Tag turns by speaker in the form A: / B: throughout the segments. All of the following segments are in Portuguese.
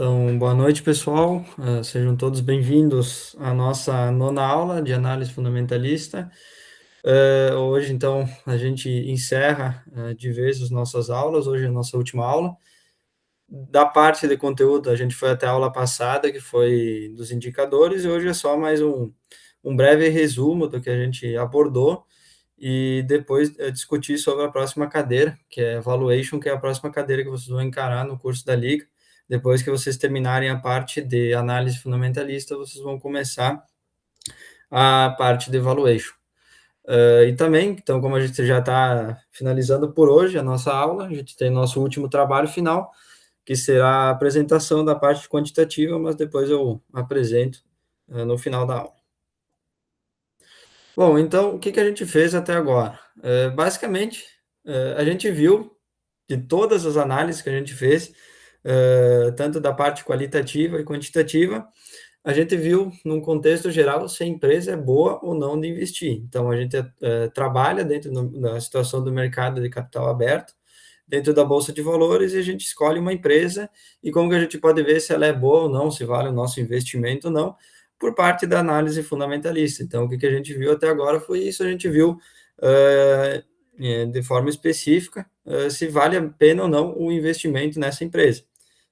A: Então, boa noite, pessoal. Sejam todos bem-vindos à nossa nona aula de análise fundamentalista. Hoje, então, a gente encerra de vez as nossas aulas. Hoje é a nossa última aula. Da parte de conteúdo, a gente foi até a aula passada, que foi dos indicadores, e hoje é só mais um breve resumo do que a gente abordou e depois discutir sobre a próxima cadeira, que é Valuation, que é a próxima cadeira que vocês vão encarar no curso da Liga. Depois que vocês terminarem a parte de análise fundamentalista, vocês vão começar a parte de Valuation. E também, então, como a gente já está finalizando por hoje a nossa aula, a gente tem nosso último trabalho final, que será a apresentação da parte quantitativa, mas depois eu apresento no final da aula. Bom, então, o que que a gente fez até agora? Basicamente, a gente viu de todas as análises que a gente fez, tanto da parte qualitativa e quantitativa, a gente viu, num contexto geral, se a empresa é boa ou não de investir. Então, a gente trabalha dentro da situação do mercado de capital aberto, dentro da Bolsa de Valores, e a gente escolhe uma empresa, e como que a gente pode ver se ela é boa ou não, se vale o nosso investimento ou não, por parte da análise fundamentalista. Então, o que a gente viu até agora foi isso, a gente viu de forma específica se vale a pena ou não o investimento nessa empresa.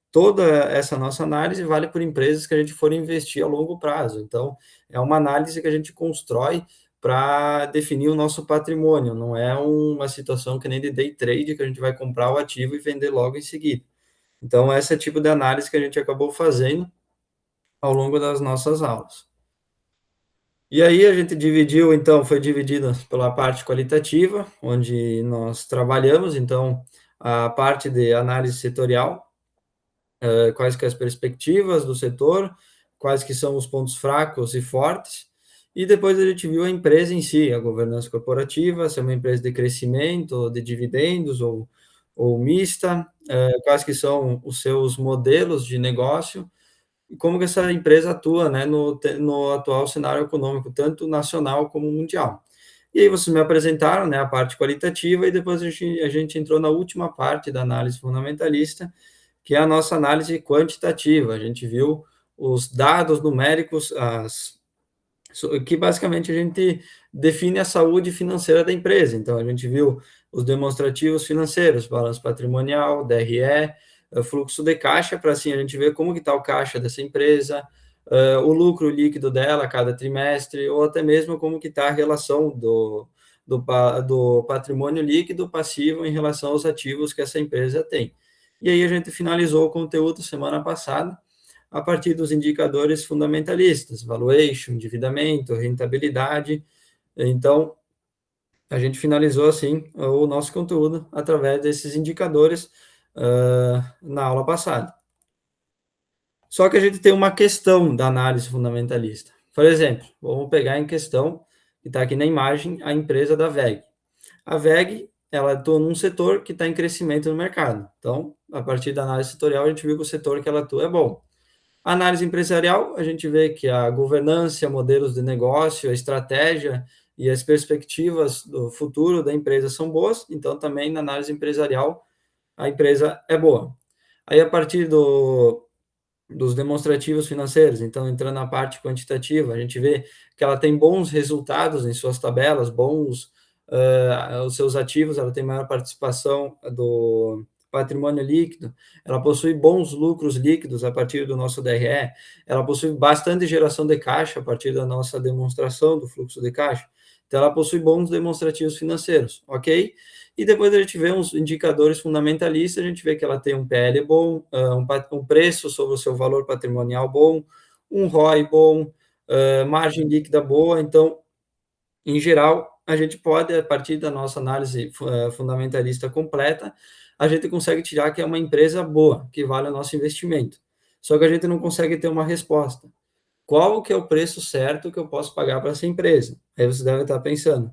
A: Toda essa nossa análise vale por empresas que a gente for investir a longo prazo. Então, é uma análise que a gente constrói para definir o nosso patrimônio, não é uma situação que nem de day trade, que a gente vai comprar o ativo e vender logo em seguida. Então, esse é o tipo de análise que a gente acabou fazendo ao longo das nossas aulas. E aí a gente dividiu, então, foi dividido pela parte qualitativa, onde nós trabalhamos, então, a parte de análise setorial, quais que as perspectivas do setor, quais que são os pontos fracos e fortes, e depois a gente viu a empresa em si, a governança corporativa, se é uma empresa de crescimento, de dividendos ou mista, quais que são os seus modelos de negócio, e como que essa empresa atua, né, no atual cenário econômico, tanto nacional como mundial. E aí vocês me apresentaram, né, a parte qualitativa, e depois a gente entrou na última parte da análise fundamentalista, que é a nossa análise quantitativa. A gente viu os dados numéricos, que basicamente a gente define a saúde financeira da empresa. Então, a gente viu os demonstrativos financeiros, balanço patrimonial, DRE, fluxo de caixa, para assim a gente ver como que está o caixa dessa empresa, o lucro líquido dela a cada trimestre, ou até mesmo como que está a relação do patrimônio líquido passivo em relação aos ativos que essa empresa tem. E aí a gente finalizou o conteúdo semana passada, a partir dos indicadores fundamentalistas, valuation, endividamento, rentabilidade. Então, a gente finalizou, assim, o nosso conteúdo através desses indicadores na aula passada. Só que a gente tem uma questão da análise fundamentalista. Por exemplo, vamos pegar em questão, que está aqui na imagem, a empresa da WEG. A WEG, ela atua num setor que está em crescimento no mercado. Então, a partir da análise setorial, a gente viu que o setor que ela atua é bom. A análise empresarial, a gente vê que a governança, modelos de negócio, a estratégia e as perspectivas do futuro da empresa são boas, então também na análise empresarial a empresa é boa. Aí a partir dos demonstrativos financeiros, então entrando na parte quantitativa, a gente vê que ela tem bons resultados em suas tabelas, os seus ativos, ela tem maior participação do patrimônio líquido, ela possui bons lucros líquidos a partir do nosso DRE, ela possui bastante geração de caixa a partir da nossa demonstração do fluxo de caixa, então ela possui bons demonstrativos financeiros, ok? E depois a gente vê uns indicadores fundamentalistas, a gente vê que ela tem um PL bom, um preço sobre o seu valor patrimonial bom, um ROI bom, margem líquida boa. Então, em geral, a gente pode, a partir da nossa análise fundamentalista completa, a gente consegue tirar que é uma empresa boa, que vale o nosso investimento. Só que a gente não consegue ter uma resposta. Qual que é o preço certo que eu posso pagar para essa empresa? Aí você deve estar pensando,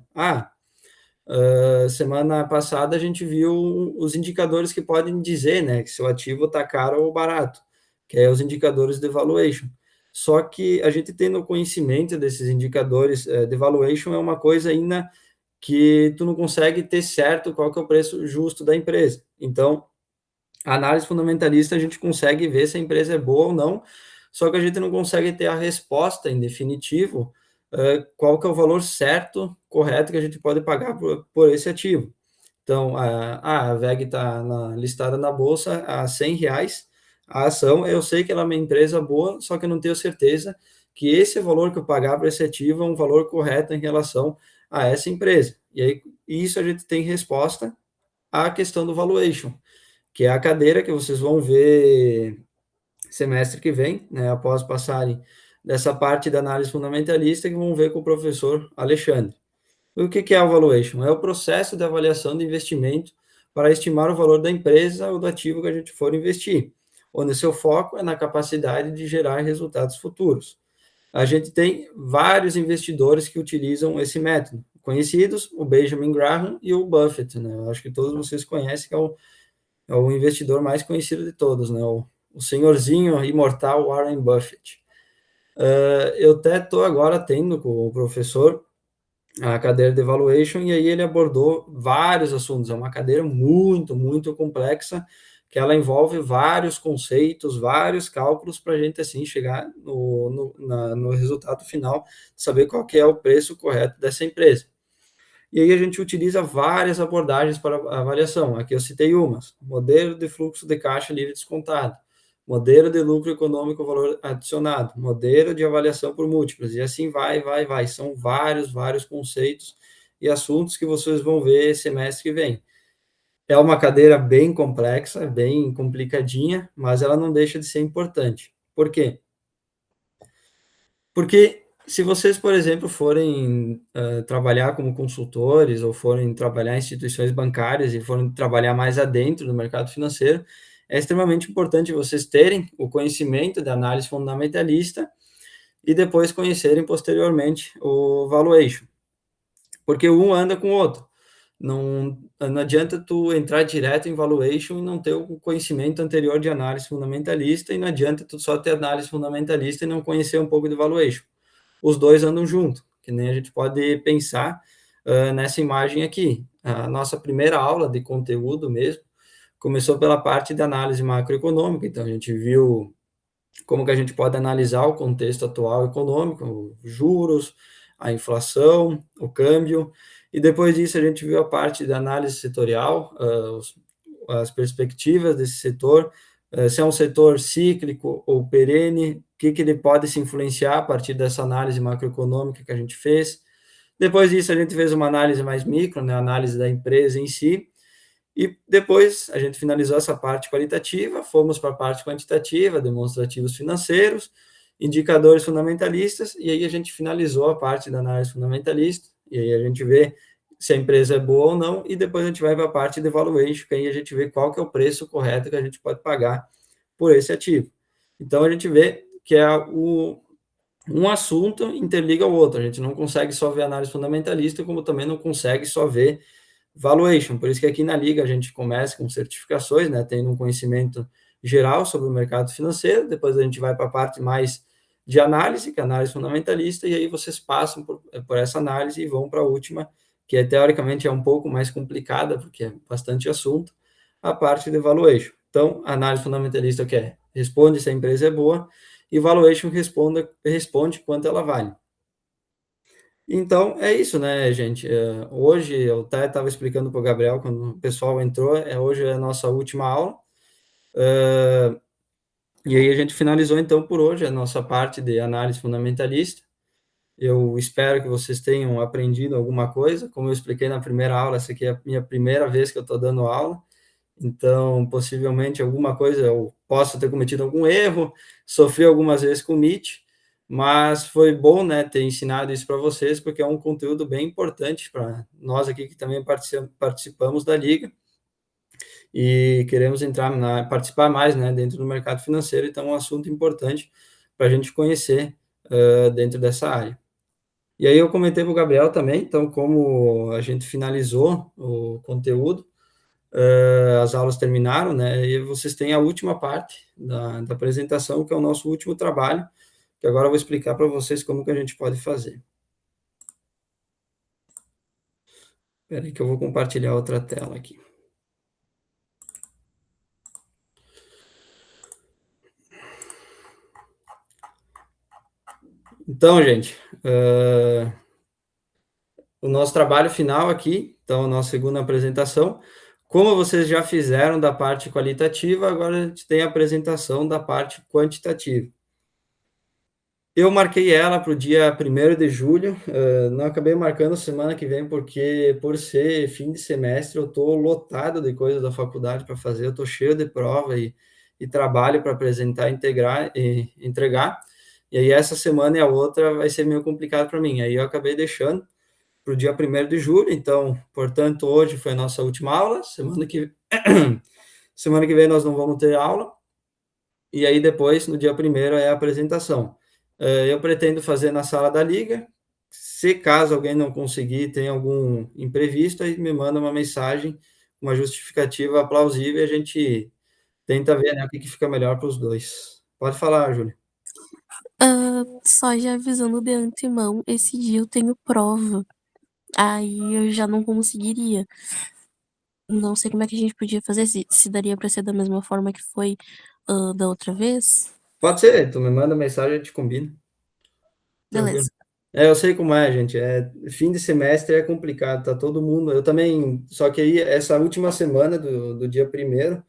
A: semana passada a gente viu os indicadores que podem dizer, né, que seu ativo está caro ou barato, que é os indicadores de valuation. Só que a gente tendo conhecimento desses indicadores de valuation é uma coisa ainda que tu não consegue ter certo qual que é o preço justo da empresa. Então, A análise fundamentalista a gente consegue ver se a empresa é boa ou não, só que a gente não consegue ter a resposta em definitivo, qual que é o valor certo, correto que a gente pode pagar por esse ativo. Então, a VEG está listada na bolsa a R$ 100 a ação. Eu sei que ela é uma empresa boa, só que eu não tenho certeza que esse valor que eu pagar para esse ativo é um valor correto em relação a essa empresa. E aí, isso a gente tem resposta à questão do valuation, que é a cadeira que vocês vão ver semestre que vem, né, após passarem dessa parte da análise fundamentalista, que vão ver com o professor Alexandre. O que é a valuation? É o processo de avaliação de investimento para estimar o valor da empresa ou do ativo que a gente for investir, onde seu foco é na capacidade de gerar resultados futuros. A gente tem vários investidores que utilizam esse método, conhecidos, o Benjamin Graham e o Buffett, né? Eu acho que todos vocês conhecem, que é o investidor mais conhecido de todos, né? O senhorzinho imortal Warren Buffett. Eu até estou agora tendo com o professor a cadeira de Evaluation, e aí ele abordou vários assuntos. É uma cadeira muito, muito complexa, que ela envolve vários conceitos, vários cálculos para a gente assim chegar no resultado final, saber qual que é o preço correto dessa empresa. E aí a gente utiliza várias abordagens para avaliação. Aqui eu citei umas: modelo de fluxo de caixa livre descontado, modelo de lucro econômico valor adicionado, modelo de avaliação por múltiplos, e assim vai. São vários conceitos e assuntos que vocês vão ver semestre que vem. É uma cadeira bem complexa, bem complicadinha, mas ela não deixa de ser importante. Por quê? Porque se vocês, por exemplo, forem trabalhar como consultores ou forem trabalhar em instituições bancárias e forem trabalhar mais adentro do mercado financeiro, é extremamente importante vocês terem o conhecimento da análise fundamentalista e depois conhecerem posteriormente o valuation, porque um anda com o outro. Não adianta tu entrar direto em valuation e não ter o conhecimento anterior de análise fundamentalista, e não adianta tu só ter análise fundamentalista e não conhecer um pouco de valuation. Os dois andam junto, que nem a gente pode pensar nessa imagem aqui. A nossa primeira aula de conteúdo mesmo começou pela parte de análise macroeconômica, então a gente viu como que a gente pode analisar o contexto atual econômico, os juros, a inflação, o câmbio, e depois disso a gente viu a parte da análise setorial, as perspectivas desse setor, se é um setor cíclico ou perene, o que ele pode se influenciar a partir dessa análise macroeconômica que a gente fez. Depois disso a gente fez uma análise mais micro, né, análise da empresa em si, e depois a gente finalizou essa parte qualitativa, fomos para a parte quantitativa, demonstrativos financeiros, indicadores fundamentalistas, e aí a gente finalizou a parte da análise fundamentalista, e aí a gente vê se a empresa é boa ou não, e depois a gente vai para a parte de valuation, que aí a gente vê qual que é o preço correto que a gente pode pagar por esse ativo. Então a gente vê que um assunto interliga o outro, a gente não consegue só ver análise fundamentalista, como também não consegue só ver valuation. Por isso que aqui na Liga a gente começa com certificações, né, tendo um conhecimento geral sobre o mercado financeiro, depois a gente vai para a parte mais de análise, que é a análise fundamentalista, e aí vocês passam por essa análise e vão para a última, que teoricamente é um pouco mais complicada, porque é bastante assunto, a parte de valuation. Então, a análise fundamentalista o que é? Responde se a empresa é boa, e valuation responde quanto ela vale. Então, é isso, né, gente? Hoje, eu até estava explicando para o Gabriel, quando o pessoal entrou, hoje é a nossa última aula. E aí a gente finalizou, então, por hoje, a nossa parte de análise fundamentalista. Eu espero que vocês tenham aprendido alguma coisa. Como eu expliquei na primeira aula, essa aqui é a minha primeira vez que eu estou dando aula. Então, possivelmente, alguma coisa eu posso ter cometido algum erro, sofri algumas vezes com o Meet, mas foi bom, né, ter ensinado isso para vocês, porque é um conteúdo bem importante para nós aqui que também participamos da Liga e queremos participar mais, né, dentro do mercado financeiro. Então, é um assunto importante para a gente conhecer dentro dessa área. E aí eu comentei para o Gabriel também, então, como a gente finalizou o conteúdo, as aulas terminaram, né? E vocês têm a última parte da apresentação, que é o nosso último trabalho, que agora eu vou explicar para vocês como que a gente pode fazer. Espera aí que eu vou compartilhar outra tela aqui. Então, gente, o nosso trabalho final aqui, então, a nossa segunda apresentação. Como vocês já fizeram da parte qualitativa, agora a gente tem a apresentação da parte quantitativa. Eu marquei ela para o dia 1º de julho, não acabei marcando semana que vem, porque por ser fim de semestre, eu estou lotado de coisas da faculdade para fazer, eu estou cheio de prova e trabalho para apresentar, integrar e entregar, e aí essa semana e a outra vai ser meio complicado para mim, aí eu acabei deixando para o dia 1º de julho, então, portanto, hoje foi a nossa última aula, semana que vem nós não vamos ter aula, e aí depois, no dia 1º, é a apresentação. Eu pretendo fazer na sala da liga, se caso alguém não conseguir, tem algum imprevisto, aí me manda uma mensagem, uma justificativa plausível, e a gente tenta ver, né, o que fica melhor para os dois. Pode falar, Júlia.
B: Só já avisando de antemão, esse dia eu tenho prova. Aí eu já não conseguiria. Não sei como é que a gente podia fazer, se daria pra ser da mesma forma que foi da outra vez.
A: Pode ser, tu me manda mensagem, a gente combina. Tranquilo.
B: Beleza.
A: Eu sei como é, gente. Fim de semestre é complicado, tá todo mundo. Eu também, só que aí essa última semana do dia 1º,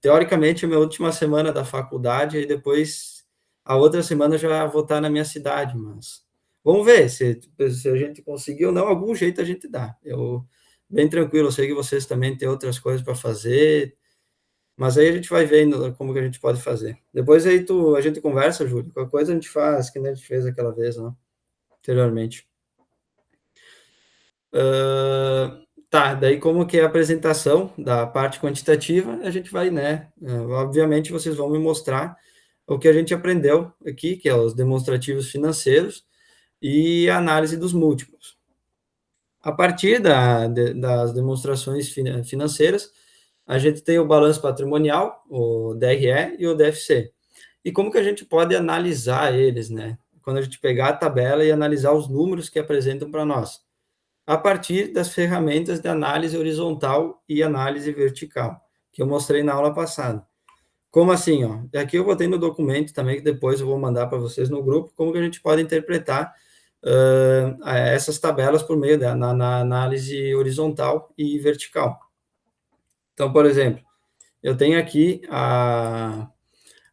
A: teoricamente, é a minha última semana da faculdade, e depois a outra semana eu já vou estar na minha cidade, mas vamos ver se a gente conseguir ou não, algum jeito a gente dá. Bem tranquilo, eu sei que vocês também têm outras coisas para fazer, mas aí a gente vai vendo como que a gente pode fazer. Depois aí a gente conversa, Júlio, qualquer coisa a gente faz, que nem a gente fez aquela vez, né, anteriormente. Tá, daí como que é a apresentação da parte quantitativa, a gente vai, né, obviamente vocês vão me mostrar o que a gente aprendeu aqui, que é os demonstrativos financeiros e a análise dos múltiplos. A partir das demonstrações financeiras, a gente tem o balanço patrimonial, o DRE e o DFC. E como que a gente pode analisar eles, né? Quando a gente pegar a tabela e analisar os números que apresentam para nós, a partir das ferramentas de análise horizontal e análise vertical, que eu mostrei na aula passada. Como assim, ó? Aqui eu botei no documento também, que depois eu vou mandar para vocês no grupo, como que a gente pode interpretar essas tabelas por meio na análise horizontal e vertical. Então, por exemplo, eu tenho aqui a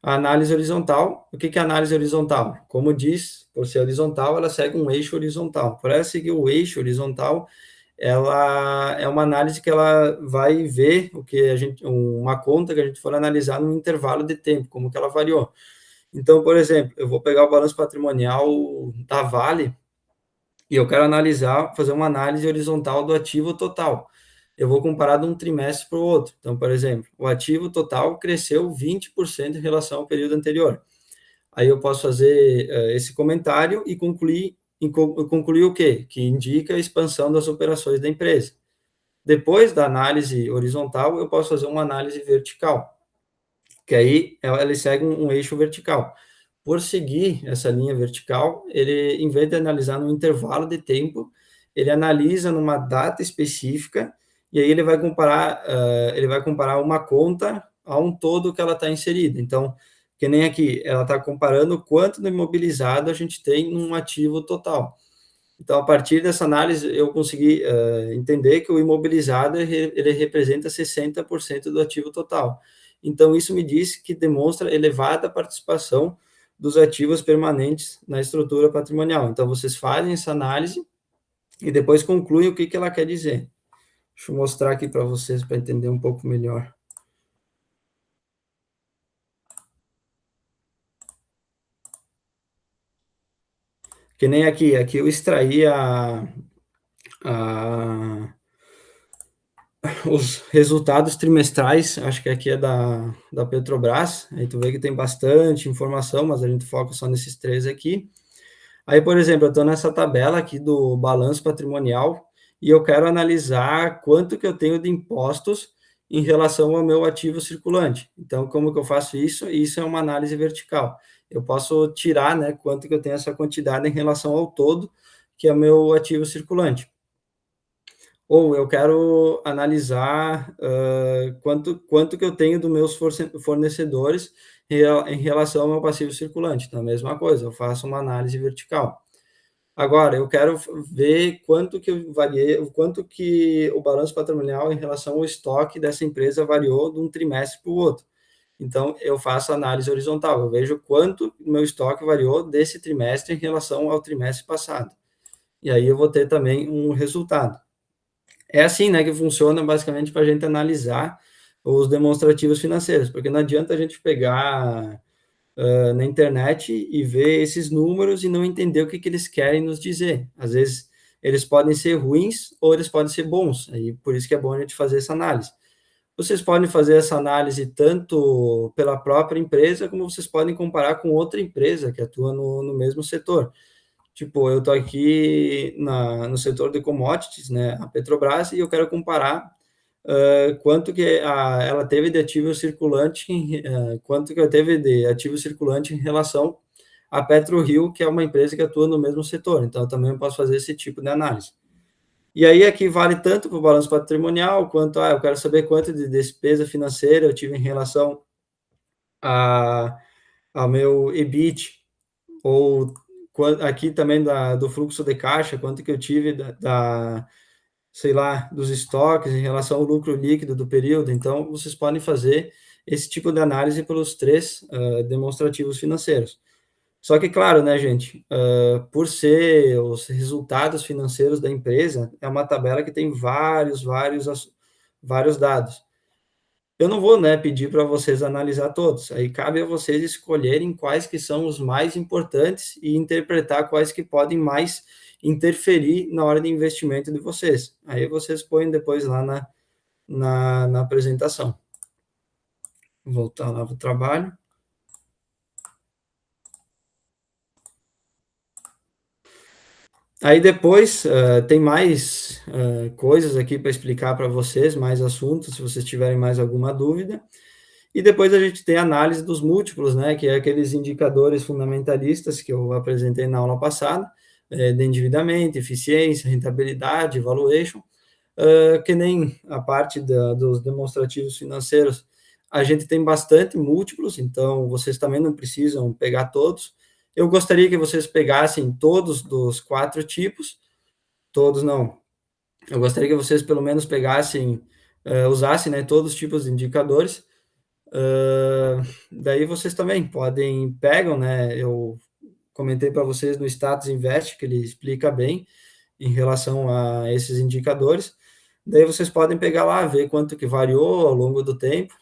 A: análise horizontal. O que é a análise horizontal? Como diz, por ser horizontal, ela segue um eixo horizontal. Por ela seguir o eixo horizontal, ela é uma análise que ela vai ver uma conta que a gente for analisar num intervalo de tempo, como que ela variou. Então, por exemplo, eu vou pegar o balanço patrimonial da Vale e eu quero fazer uma análise horizontal do ativo total. Eu vou comparar de um trimestre para o outro. Então, por exemplo, o ativo total cresceu 20% em relação ao período anterior. Aí eu posso fazer esse comentário e concluir o quê? Que indica a expansão das operações da empresa. Depois da análise horizontal, eu posso fazer uma análise vertical, que aí ele segue um eixo vertical. Por seguir essa linha vertical, ele, em vez de analisar no intervalo de tempo, ele analisa numa data específica, e aí ele vai comparar uma conta a um todo que ela está inserida. Então, que nem aqui, ela está comparando quanto do imobilizado a gente tem num ativo total. Então, a partir dessa análise, eu consegui entender que o imobilizado ele representa 60% do ativo total. Então, isso me diz que demonstra elevada participação dos ativos permanentes na estrutura patrimonial. Então, vocês fazem essa análise e depois concluem o que ela quer dizer. Deixa eu mostrar aqui para vocês para entender um pouco melhor. Que nem aqui eu extraí os resultados trimestrais, acho que aqui é da Petrobras, aí tu vê que tem bastante informação, mas a gente foca só nesses três aqui. Aí, por exemplo, eu estou nessa tabela aqui do balanço patrimonial e eu quero analisar quanto que eu tenho de impostos em relação ao meu ativo circulante. Então, como que eu faço isso? Isso é uma análise vertical. Eu posso tirar, né, quanto que eu tenho essa quantidade em relação ao todo, que é o meu ativo circulante. Ou eu quero analisar quanto que eu tenho dos meus fornecedores em relação ao meu passivo circulante. Então, a mesma coisa, eu faço uma análise vertical. Agora, eu quero ver quanto que eu variei, quanto que o balanço patrimonial em relação ao estoque dessa empresa variou de um trimestre para o outro. Então, eu faço análise horizontal, eu vejo quanto o meu estoque variou desse trimestre em relação ao trimestre passado. E aí eu vou ter também um resultado. É assim, né, que funciona basicamente para a gente analisar os demonstrativos financeiros, porque não adianta a gente pegar na internet e ver esses números e não entender o que, que eles querem nos dizer. Às vezes, eles podem ser ruins ou eles podem ser bons, aí por isso que é bom a gente fazer essa análise. Vocês podem fazer essa análise tanto pela própria empresa, como vocês podem comparar com outra empresa que atua no mesmo setor. Tipo, eu estou aqui no setor de commodities, né, a Petrobras, e eu quero comparar quanto que ela teve de ativo circulante, quanto que ela teve de ativo circulante em relação à PetroRio, que é uma empresa que atua no mesmo setor. Então, eu também posso fazer esse tipo de análise. E aí, aqui vale tanto para o balanço patrimonial, quanto, eu quero saber quanto de despesa financeira eu tive em relação a, ao meu EBIT, ou aqui também do fluxo de caixa, quanto que eu tive sei lá, dos estoques em relação ao lucro líquido do período. Então, vocês podem fazer esse tipo de análise pelos três demonstrativos financeiros. Só que, claro, né, gente, por ser os resultados financeiros da empresa, é uma tabela que tem vários dados. Eu não vou, né, pedir para vocês analisar todos. Aí cabe a vocês escolherem quais que são os mais importantes e interpretar quais que podem mais interferir na hora de investimento de vocês. Aí vocês põem depois lá na apresentação. Vou voltar lá para o trabalho. Aí depois tem mais coisas aqui para explicar para vocês, mais assuntos, se vocês tiverem mais alguma dúvida. E depois a gente tem a análise dos múltiplos, né, que é aqueles indicadores fundamentalistas que eu apresentei na aula passada, de endividamento, eficiência, rentabilidade, valuation, que nem a parte dos demonstrativos financeiros, a gente tem bastante múltiplos, então vocês também não precisam pegar todos. Eu gostaria que vocês pegassem todos dos 4 tipos, todos não. Eu gostaria que vocês pelo menos pegassem, usassem, né, todos os tipos de indicadores. Daí vocês também pegam, né? Eu comentei para vocês no Status Invest, que ele explica bem em relação a esses indicadores. Daí vocês podem pegar lá, ver quanto que variou ao longo do tempo,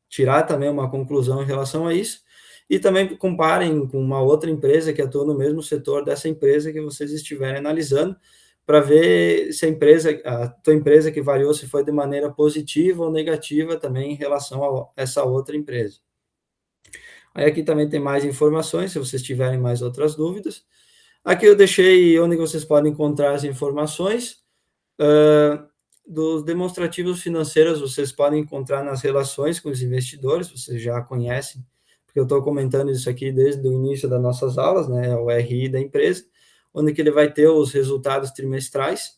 A: tirar também uma conclusão em relação a isso, e também comparem com uma outra empresa que atua no mesmo setor dessa empresa que vocês estiverem analisando, para ver se a tua empresa que variou, se foi de maneira positiva ou negativa também em relação a essa outra empresa. Aí aqui também tem mais informações, se vocês tiverem mais outras dúvidas. Aqui eu deixei onde vocês podem encontrar as informações. Dos demonstrativos financeiros, vocês podem encontrar nas relações com os investidores, vocês já conhecem, porque eu estou comentando isso aqui desde o início das nossas aulas, né, o RI da empresa, onde que ele vai ter os resultados trimestrais,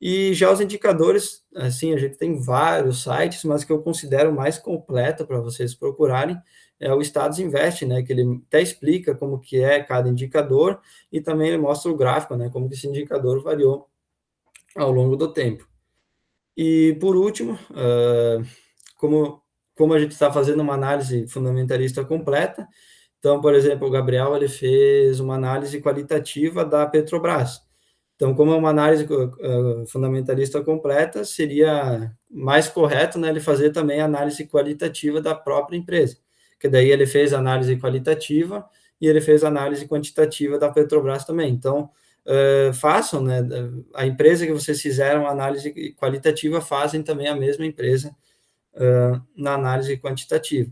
A: e já os indicadores, assim, a gente tem vários sites, mas que eu considero mais completo para vocês procurarem, é o Status Invest, né, que ele até explica como que é cada indicador, e também ele mostra o gráfico, né, como que esse indicador variou ao longo do tempo. E, por último, como a gente está fazendo uma análise fundamentalista completa, então, por exemplo, o Gabriel ele fez uma análise qualitativa da Petrobras. Então, como é uma análise fundamentalista completa, seria mais correto, né, ele fazer também a análise qualitativa da própria empresa, que daí ele fez a análise qualitativa e ele fez a análise quantitativa da Petrobras também. Então, façam, né, a empresa que vocês fizeram a análise qualitativa, fazem também a mesma empresa na análise quantitativa.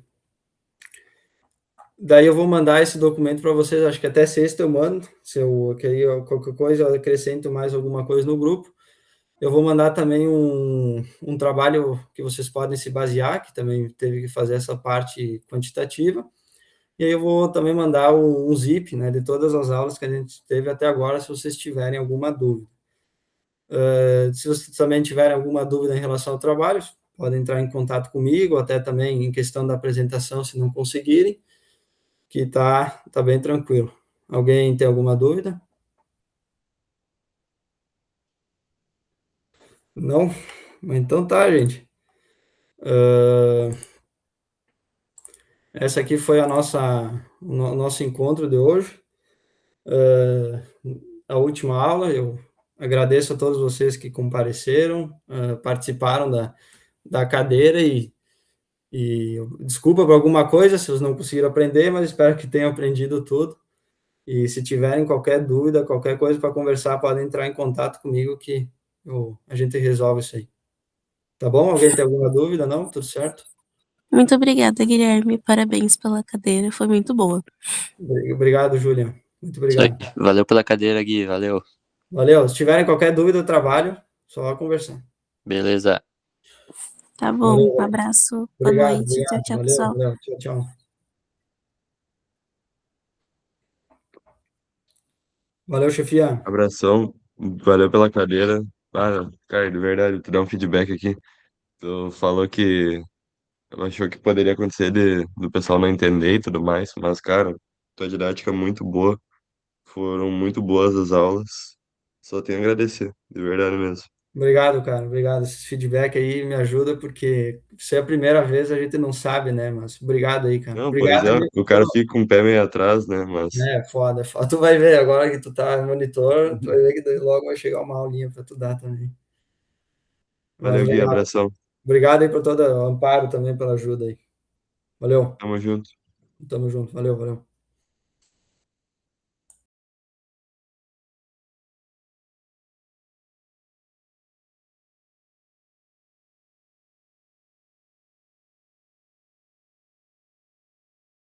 A: Daí eu vou mandar esse documento para vocês, acho que até sexta eu mando, se eu queria qualquer coisa, eu acrescento mais alguma coisa no grupo. Eu vou mandar também um trabalho que vocês podem se basear, que também teve que fazer essa parte quantitativa. E aí eu vou também mandar um zip, né, de todas as aulas que a gente teve até agora, se vocês tiverem alguma dúvida. Se vocês também tiverem alguma dúvida em relação ao trabalho, podem entrar em contato comigo, até também em questão da apresentação, se não conseguirem, que tá bem tranquilo. Alguém tem alguma dúvida? Não? Então tá, gente. Uh, essa aqui foi o nosso encontro de hoje. A última aula. Eu agradeço a todos vocês que compareceram, participaram da cadeira e desculpa por alguma coisa se vocês não conseguiram aprender, mas espero que tenham aprendido tudo. E se tiverem qualquer dúvida, qualquer coisa para conversar, podem entrar em contato comigo que a gente resolve isso aí. Tá bom? Alguém tem alguma dúvida? Não? Tudo certo?
B: Muito obrigada, Guilherme. Parabéns pela cadeira, foi muito boa.
A: Obrigado, Julian. Muito
C: Isso aí.
A: obrigado.
C: Valeu pela cadeira, Gui. Valeu.
A: Valeu. Se tiverem qualquer dúvida do trabalho, só conversar.
C: Beleza.
B: Tá bom,
A: Valeu.
B: um abraço, boa
A: Obrigado,
B: noite, tchau,
A: obrigado.
B: tchau,
A: Valeu,
B: pessoal.
A: valeu. Tchau, tchau. Valeu, chefia.
D: Abração, valeu pela cadeira. Ah, cara, de verdade, tu dá um feedback aqui. Tu falou que achou que poderia acontecer do pessoal não entender e tudo mais, mas, cara, tua didática é muito boa. Foram muito boas as aulas. Só tenho a agradecer, de verdade mesmo.
A: Obrigado, cara. Obrigado. Esse feedback aí me ajuda, porque se é a primeira vez, a gente não sabe, né? Mas obrigado aí, cara.
D: Não, pois
A: Obrigado
D: é,
A: aí.
D: o cara fica com o pé meio atrás, né? Mas
A: É, foda, foda. Tu vai ver agora que tu tá monitor, tu vai ver que daí logo vai chegar uma aulinha para tu dar também. Mas
D: valeu, Gui,
A: legal.
D: abração.
A: Obrigado aí por todo o amparo também, pela ajuda aí. Valeu.
D: Tamo junto.
A: Tamo junto. Valeu, valeu.